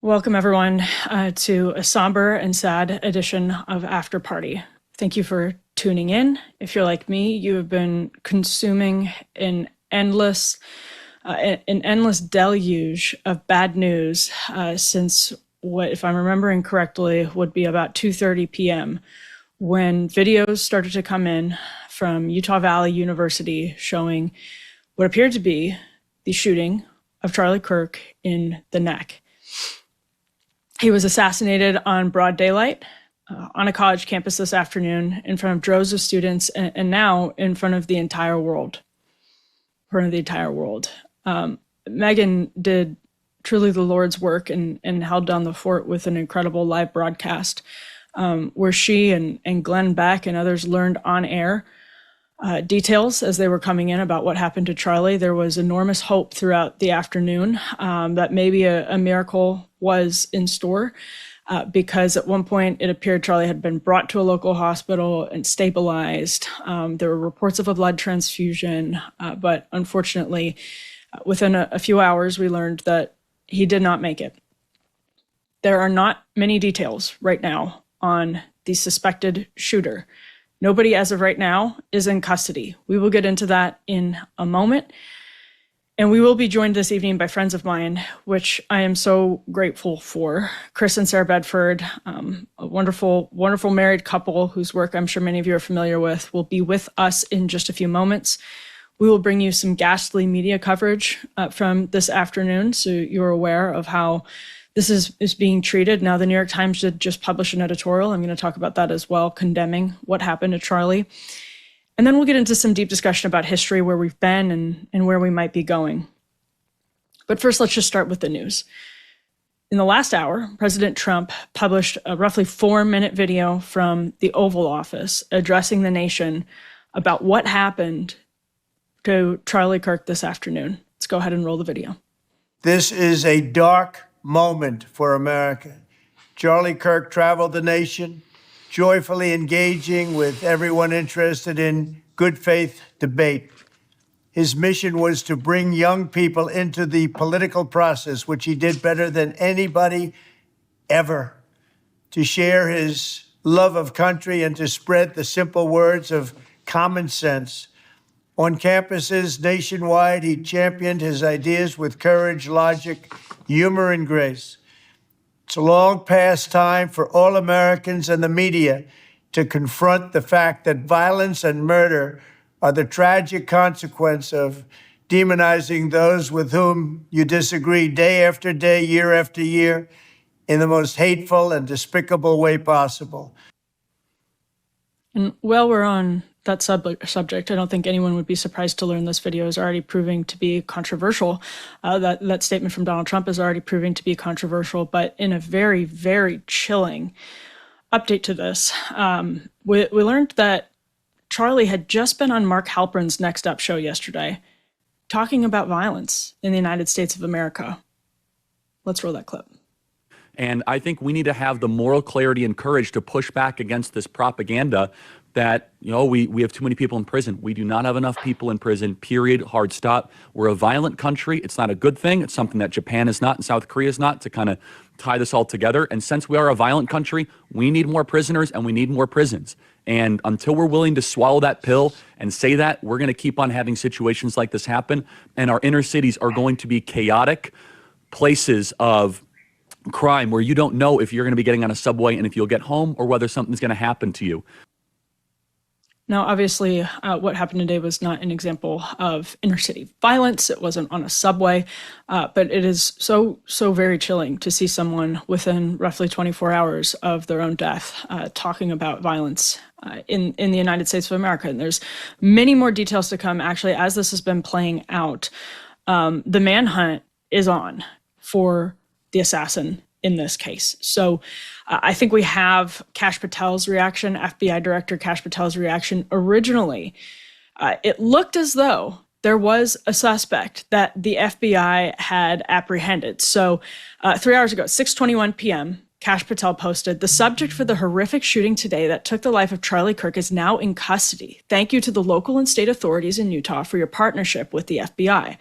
Welcome, everyone, to a somber and sad edition of After Party. Thank you for tuning in. If you're like me, you have been consuming an endless deluge of bad news since what, if I'm remembering correctly, would be about 2:30 p.m. when videos started to come in from Utah Valley University showing what appeared to be the shooting of Charlie Kirk in the neck. He was assassinated on broad daylight on a college campus this afternoon in front of droves of students and now in front of the entire world. Megan did truly the Lord's work and held down the fort with an incredible live broadcast where she and Glenn Beck and others learned on air details as they were coming in about what happened to Charlie. There was enormous hope throughout the afternoon that maybe a miracle was in store because at one point it appeared Charlie had been brought to a local hospital and stabilized. There were reports of a blood transfusion, but unfortunately, within a few hours, we learned that he did not make it. There are not many details right now on the suspected shooter. Nobody, as of right now, is in custody. We will get into that in a moment. And we will be joined this evening by friends of mine, which I am so grateful for. Chris and Sarah Bedford, a wonderful, wonderful married couple whose work I'm sure many of you are familiar with, will be with us in just a few moments. We will bring you some ghastly media coverage from this afternoon, so you're aware of how this is being treated. Now, the New York Times did just publish an editorial. I'm going to talk about that as well, condemning what happened to Charlie. And then we'll get into some deep discussion about history, where we've been and where we might be going. But first, let's just start with the news. In the last hour, President Trump published a roughly 4-minute video from the Oval Office addressing the nation about what happened to Charlie Kirk this afternoon. Let's go ahead and roll the video. This is a dark moment for America. Charlie Kirk traveled the nation, joyfully engaging with everyone interested in good faith debate. His mission was to bring young people into the political process, which he did better than anybody ever, to share his love of country and to spread the simple words of common sense. On campuses nationwide, he championed his ideas with courage, logic, humor, and grace. It's a long past time for all Americans and the media to confront the fact that violence and murder are the tragic consequence of demonizing those with whom you disagree day after day, year after year, in the most hateful and despicable way possible. And while we're on that subject, I don't think anyone would be surprised to learn this video is already proving to be controversial. That statement from Donald Trump is already proving to be controversial, but in a very, very chilling update to this, we learned that Charlie had just been on Mark Halperin's Next Up show yesterday, talking about violence in the United States of America. Let's roll that clip. And I think we need to have the moral clarity and courage to push back against this propaganda that, we have too many people in prison. We do not have enough people in prison, period, hard stop. We're a violent country. It's not a good thing. It's something that Japan is not and South Korea is not, to kind of tie this all together. And since we are a violent country, we need more prisoners and we need more prisons. And until we're willing to swallow that pill and say that, we're going to keep on having situations like this happen. And our inner cities are going to be chaotic places of crime where you don't know if you're going to be getting on a subway and if you'll get home or whether something's going to happen to you. Now, obviously, what happened today was not an example of inner city violence. It wasn't on a subway, but it is so very chilling to see someone within roughly 24 hours of their own death talking about violence in the United States of America. And there's many more details to come, actually, as this has been playing out. The manhunt is on for the assassin in this case. So I think we have Kash Patel's reaction, FBI Director Kash Patel's reaction. Originally, it looked as though there was a suspect that the FBI had apprehended. So 3 hours ago, 6:21 p.m., Kash Patel posted, "The subject for the horrific shooting today that took the life of Charlie Kirk is now in custody. Thank you to the local and state authorities in Utah for your partnership with the FBI.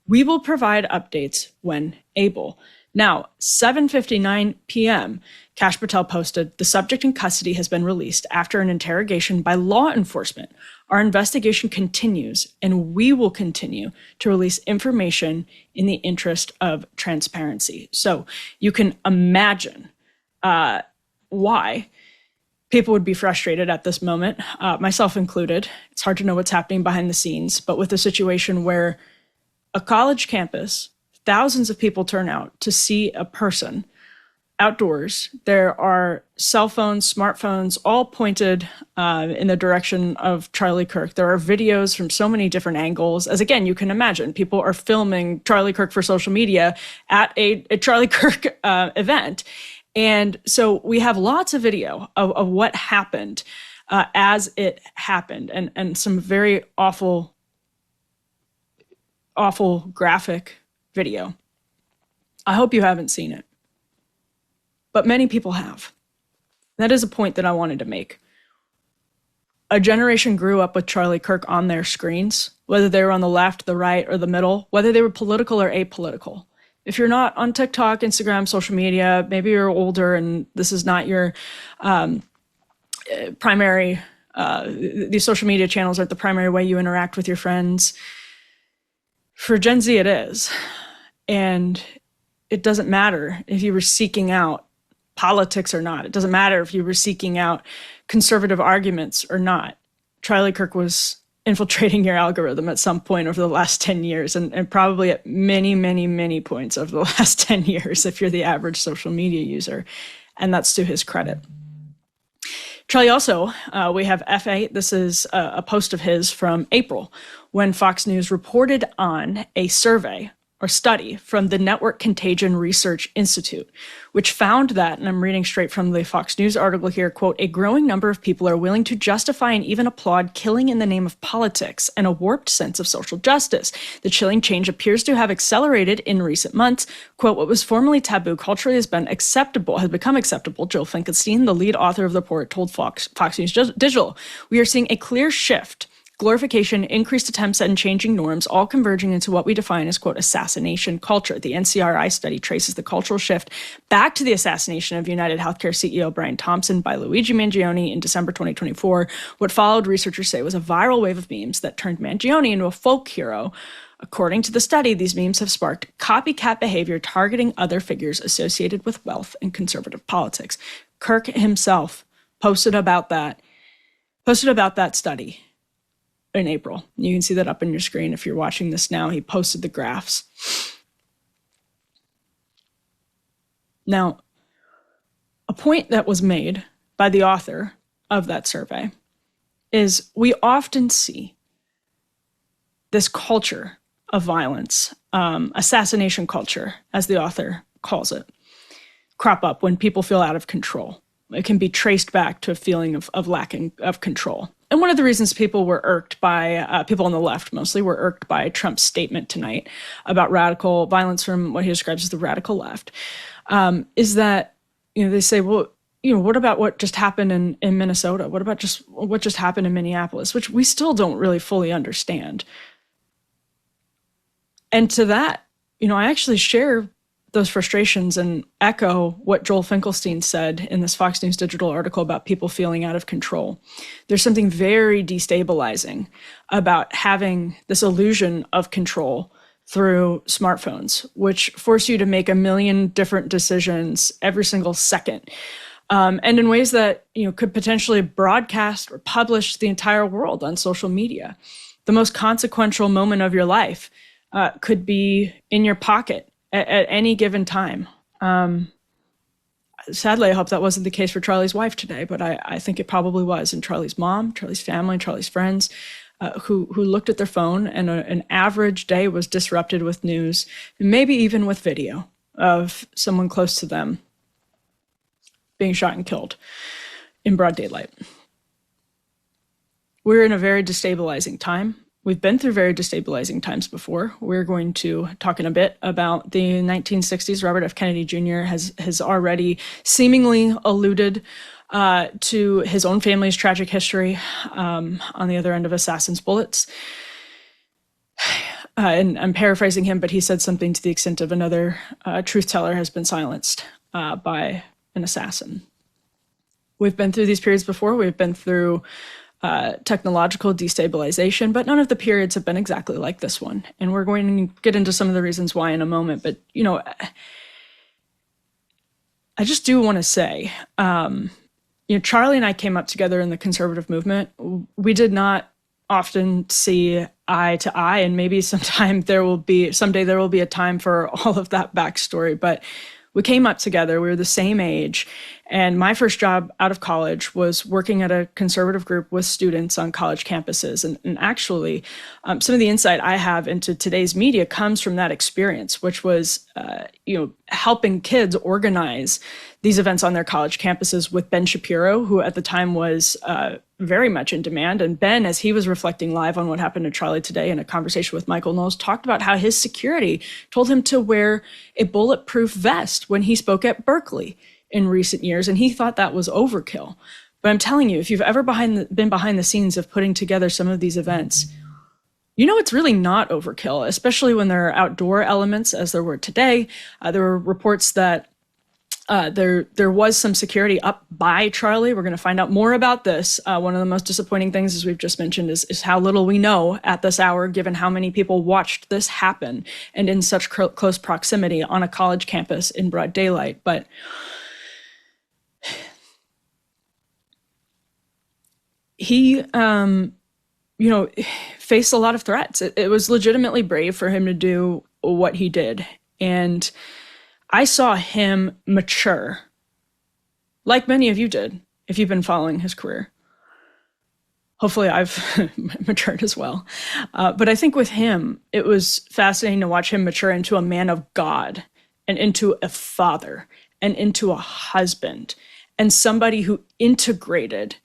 We will provide updates when able." Now, 7:59 p.m., Kash Patel posted, "The subject in custody has been released after an interrogation by law enforcement. Our investigation continues, and we will continue to release information in the interest of transparency." So you can imagine why people would be frustrated at this moment, myself included. It's hard to know what's happening behind the scenes, but with a situation where a college campus, thousands of people turn out to see a person outdoors. There are cell phones, smartphones, all pointed in the direction of Charlie Kirk. There are videos from so many different angles. As again, you can imagine, people are filming Charlie Kirk for social media at a Charlie Kirk event. And so we have lots of video of what happened as it happened, and some very awful graphic video. I hope you haven't seen it, but many people have. That is a point that I wanted to make. A generation grew up with Charlie Kirk on their screens, whether they were on the left, the right, or the middle, whether they were political or apolitical. If you're not on TikTok, Instagram, social media, maybe you're older and this is not your primary, these social media channels aren't the primary way you interact with your friends. For Gen Z, it is. And it doesn't matter if you were seeking out politics or not. It doesn't matter if you were seeking out conservative arguments or not. Charlie Kirk was infiltrating your algorithm at some point over the last 10 years, and probably at many, many, many points over the last 10 years if you're the average social media user. And that's to his credit. Charlie also, we have F8. This is a post of his from April when Fox News reported on a survey or study from the Network Contagion Research Institute, which found that, and I'm reading straight from the Fox News article here, quote, "A growing number of people are willing to justify and even applaud killing in the name of politics and a warped sense of social justice. The chilling change appears to have accelerated in recent months. Quote, what was formerly taboo culturally has become acceptable. Jill Finkelstein, the lead author of the report, told Fox News Digital, we are seeing a clear shift. Glorification, increased attempts at changing norms, all converging into what we define as, quote, assassination culture. The NCRI study traces the cultural shift back to the assassination of United Healthcare CEO Brian Thompson by Luigi Mangione in December 2024. What followed, researchers say, was a viral wave of memes that turned Mangione into a folk hero. According to the study, these memes have sparked copycat behavior targeting other figures associated with wealth and conservative politics." Kirk himself posted about that study in April. You can see that up on your screen if you're watching this now. He posted the graphs. Now, a point that was made by the author of that survey is we often see this culture of violence, assassination culture, as the author calls it, crop up when people feel out of control. It can be traced back to a feeling of lacking of control. And one of the reasons people were irked by, people on the left mostly, were irked by Trump's statement tonight about radical violence from what he describes as the radical left, is that, they say, well, what about what just happened in Minnesota? What about what just happened in Minneapolis, which we still don't really fully understand. And to that, I actually share those frustrations and echo what Joel Finkelstein said in this Fox News Digital article about people feeling out of control. There's something very destabilizing about having this illusion of control through smartphones, which force you to make a million different decisions every single second. And in ways that could potentially broadcast or publish the entire world on social media. The most consequential moment of your life could be in your pocket at any given time. Sadly, I hope that wasn't the case for Charlie's wife today, but I think it probably was. And Charlie's mom, Charlie's family, Charlie's friends, who looked at their phone, and an average day was disrupted with news, maybe even with video of someone close to them being shot and killed in broad daylight. We're in a very destabilizing time. We've been through very destabilizing times before. We're going to talk in a bit about the 1960s. Robert F. Kennedy Jr. has already seemingly alluded to his own family's tragic history on the other end of assassins' bullets. and I'm paraphrasing him, but he said something to the extent of another truth teller has been silenced by an assassin. We've been through these periods before. We've been through technological destabilization, but none of the periods have been exactly like this one. And we're going to get into some of the reasons why in a moment. But, you know, I just do want to say, you know, Charlie and I came up together in the conservative movement. We did not often see eye to eye, and maybe someday there will be a time for all of that backstory. But we came up together. We were the same age. And my first job out of college was working at a conservative group with students on college campuses. And actually, some of the insight I have into today's media comes from that experience, which was, you know, helping kids organize these events on their college campuses with Ben Shapiro, who at the time was very much in demand. And Ben, as he was reflecting live on what happened to Charlie today in a conversation with Michael Knowles, talked about how his security told him to wear a bulletproof vest when he spoke at Berkeley in recent years, and he thought that was overkill. But I'm telling you, if you've ever been behind the scenes of putting together some of these events, you know it's really not overkill, especially when there are outdoor elements, as there were today. There were reports that there was some security up by Charlie. We're going to find out more about this. One of the most disappointing things, as we've just mentioned, is how little we know at this hour, given how many people watched this happen and in such close proximity on a college campus in broad daylight. But he, you know, faced a lot of threats. It was legitimately brave for him to do what he did. And I saw him mature, like many of you did, if you've been following his career. Hopefully I've matured as well. But I think with him, it was fascinating to watch him mature into a man of God and into a father and into a husband and somebody who integrated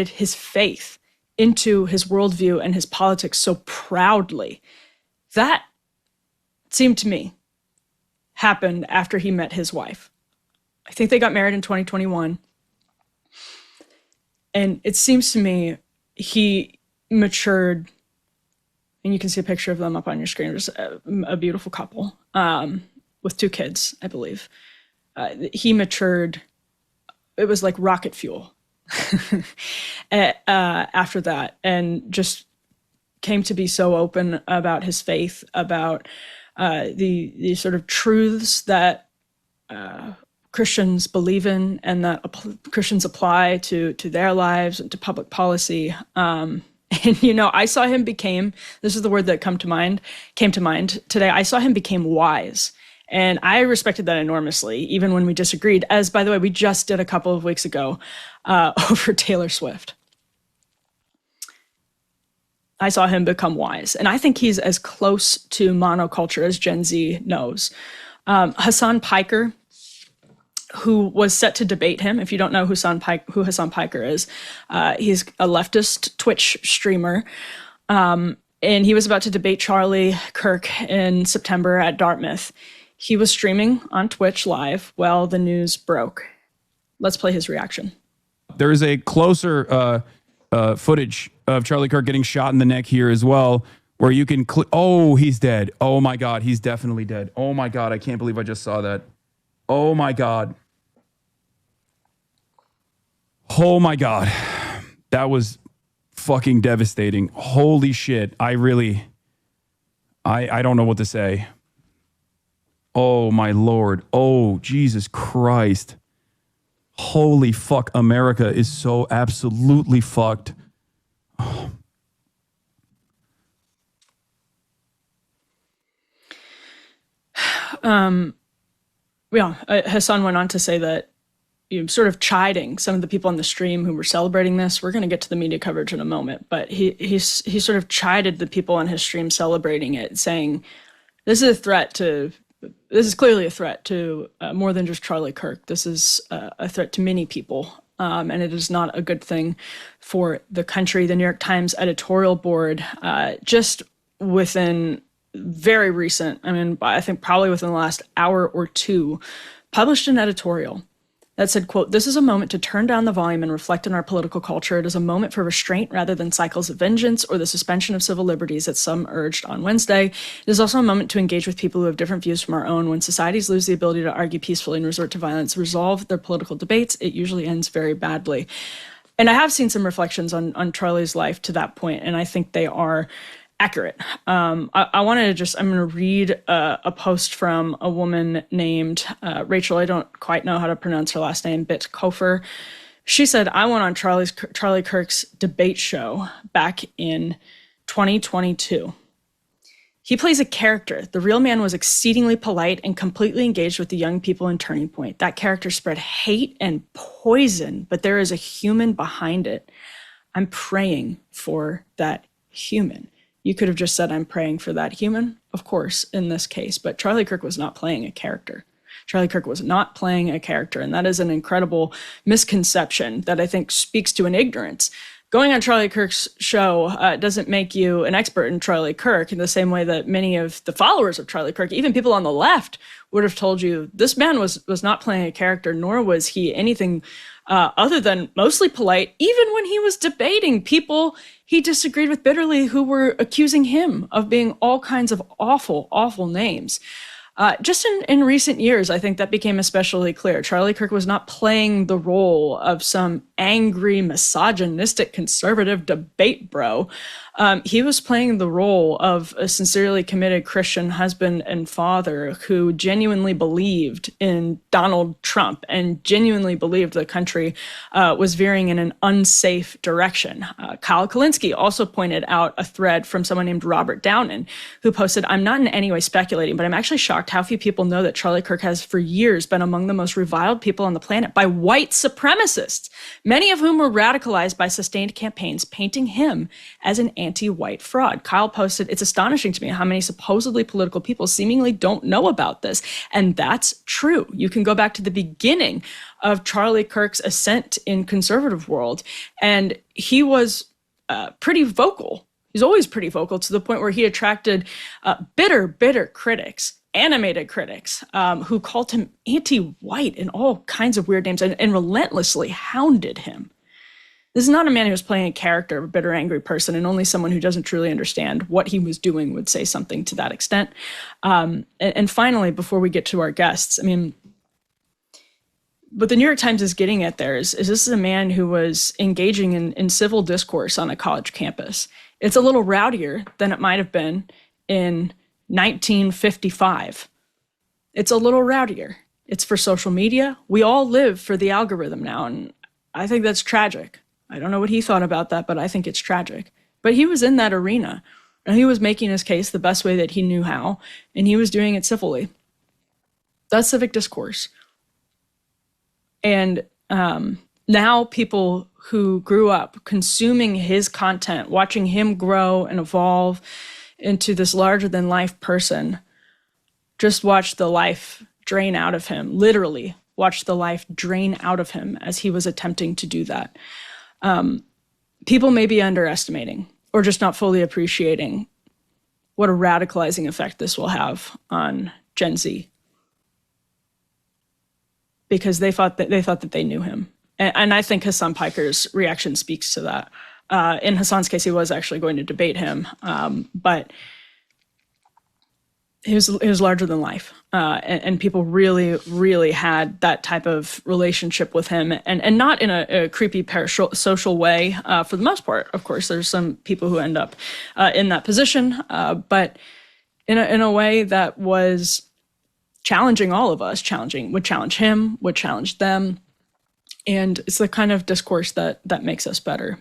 his faith into his worldview and his politics so proudly. That seemed to me happened after he met his wife. I think they got married in 2021. And it seems to me he matured, and you can see a picture of them up on your screen. There's a beautiful couple with 2 kids, I believe. He matured. It was like rocket fuel after that, and just came to be so open about his faith, about the sort of truths that Christians believe in and that Christians apply to their lives and to public policy. And, you know, I saw him this is the word that came to mind today. I saw him became wise. And I respected that enormously, even when we disagreed, as, by the way, we just did a couple of weeks ago over Taylor Swift. I saw him become wise. And I think he's as close to monoculture as Gen Z knows. Hassan Piker, who was set to debate him, if you don't know who Hassan Piker is, he's a leftist Twitch streamer. And he was about to debate Charlie Kirk in September at Dartmouth. He was streaming on Twitch live while the news broke. Let's play his reaction. There is a closer footage of Charlie Kirk getting shot in the neck here as well, where you can oh, he's dead. Oh my God, he's definitely dead. Oh my God, I can't believe I just saw that. Oh my God. Oh my God. That was fucking devastating. Holy shit. I don't know what to say. Oh my Lord. Oh, Jesus Christ. Holy fuck. America is so absolutely fucked. Oh. Hassan went on to say that, you know, sort of chiding some of the people on the stream who were celebrating this. We're going to get to the media coverage in a moment, but he sort of chided the people on his stream celebrating it, saying, this is clearly a threat to more than just Charlie Kirk. This is a threat to many people, and it is not a good thing for the country. The New York Times editorial board, just within very recent, I think probably within the last hour or two, published an editorial that said, quote, "This is a moment to turn down the volume and reflect on our political culture. It is a moment for restraint rather than cycles of vengeance or the suspension of civil liberties that some urged on Wednesday. It is also a moment to engage with people who have different views from our own. When societies lose the ability to argue peacefully and resort to violence, resolve their political debates, it usually ends very badly." And I have seen some reflections on Charlie's life to that point, and I think they are accurate. I wanted to I'm going to read a post from a woman named Rachel. I don't quite know how to pronounce her last name, Bitkofer. She said, "I went on Charlie Kirk's debate show back in 2022. He plays a character. The real man was exceedingly polite and completely engaged with the young people in Turning Point. That character spread hate and poison, but there is a human behind it. I'm praying for that human." You could have just said, "I'm praying for that human," of course, in this case, but Charlie Kirk was not playing a character. Charlie Kirk was not playing a character, and that is an incredible misconception that I think speaks to an ignorance. Going on Charlie Kirk's show doesn't make you an expert in Charlie Kirk in the same way that many of the followers of Charlie Kirk, even people on the left, would have told you this man was not playing a character, nor was he anything other than mostly polite, even when he was debating people he disagreed with bitterly who were accusing him of being all kinds of awful, awful names. Just in recent years, I think that became especially clear. Charlie Kirk was not playing the role of some angry, misogynistic, conservative debate bro. He was playing the role of a sincerely committed Christian husband and father who genuinely believed in Donald Trump and genuinely believed the country was veering in an unsafe direction. Kyle Kalinske also pointed out a thread from someone named Robert Downen, who posted, "I'm not in any way speculating, but I'm actually shocked how few people know that Charlie Kirk has for years been among the most reviled people on the planet by white supremacists, many of whom were radicalized by sustained campaigns painting him as an anti-white fraud." Kyle posted, "It's astonishing to me how many supposedly political people seemingly don't know about this." And that's true. You can go back to the beginning of Charlie Kirk's ascent in conservative world, and he was pretty vocal. He's always pretty vocal to the point where he attracted bitter critics, animated critics, who called him anti-white and all kinds of weird names and relentlessly hounded him. This is not a man who was playing a character of a bitter, angry person, and only someone who doesn't truly understand what he was doing would say something to that extent. And finally, before we get to our guests, I mean, what the New York Times is getting at there is this is a man who was engaging in civil discourse on a college campus. It's a little rowdier than it might have been in 1955. It's a little rowdier. It's for social media. We all live for the algorithm now, and I think that's tragic. I don't know what he thought about that, but I think it's tragic. But he was in that arena, and he was making his case the best way that he knew how, and he was doing it civilly. That's civic discourse. And now people who grew up consuming his content, watching him grow and evolve into this larger-than-life person, just watch the life drain out of him, literally watch the life drain out of him as he was attempting to do that. People may be underestimating or just not fully appreciating what a radicalizing effect this will have on Gen Z, because they thought that they knew him. And I think Hassan Piker's reaction speaks to that. In Hassan's case, he was actually going to debate him, but he was larger than life. And people really had that type of relationship with him, and not in a creepy parasocial way for the most part. Of course, there's some people who end up in that position, but in a way that was challenging all of us, would challenge him, would challenge them. And it's the kind of discourse that makes us better.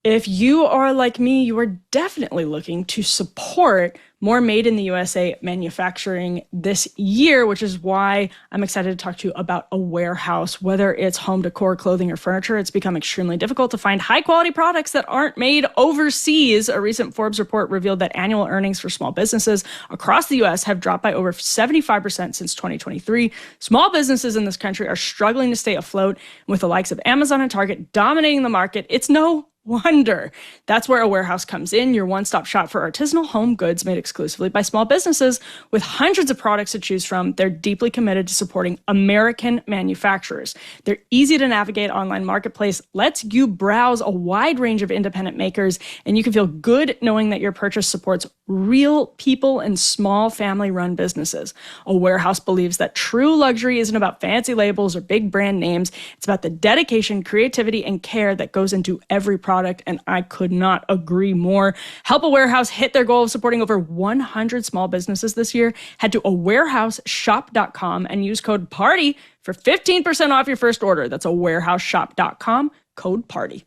If you are like me, you are definitely looking to support more made in the USA manufacturing this year, which is why I'm excited to talk to you about a warehouse. Whether it's home decor, clothing, or furniture, it's become extremely difficult to find high-quality products that aren't made overseas. A recent Forbes report revealed that annual earnings for small businesses across the U.S. have dropped by over 75% since 2023. Small businesses in this country are struggling to stay afloat, with the likes of Amazon and Target dominating the market. It's no wonder. That's where a warehouse comes in, your one-stop shop for artisanal home goods made exclusively by small businesses. With hundreds of products to choose from, they're deeply committed to supporting American manufacturers. Their easy-to-navigate online marketplace lets you browse a wide range of independent makers, and you can feel good knowing that your purchase supports real people and small family-run businesses. A warehouse believes that true luxury isn't about fancy labels or big brand names. It's about the dedication, creativity, and care that goes into every product, and I could not agree more. Help a warehouse hit their goal of supporting over 100 small businesses this year. Head to awarehouseshop.com and use code PARTY for 15% off your first order. That's awarehouseshop.com, code PARTY.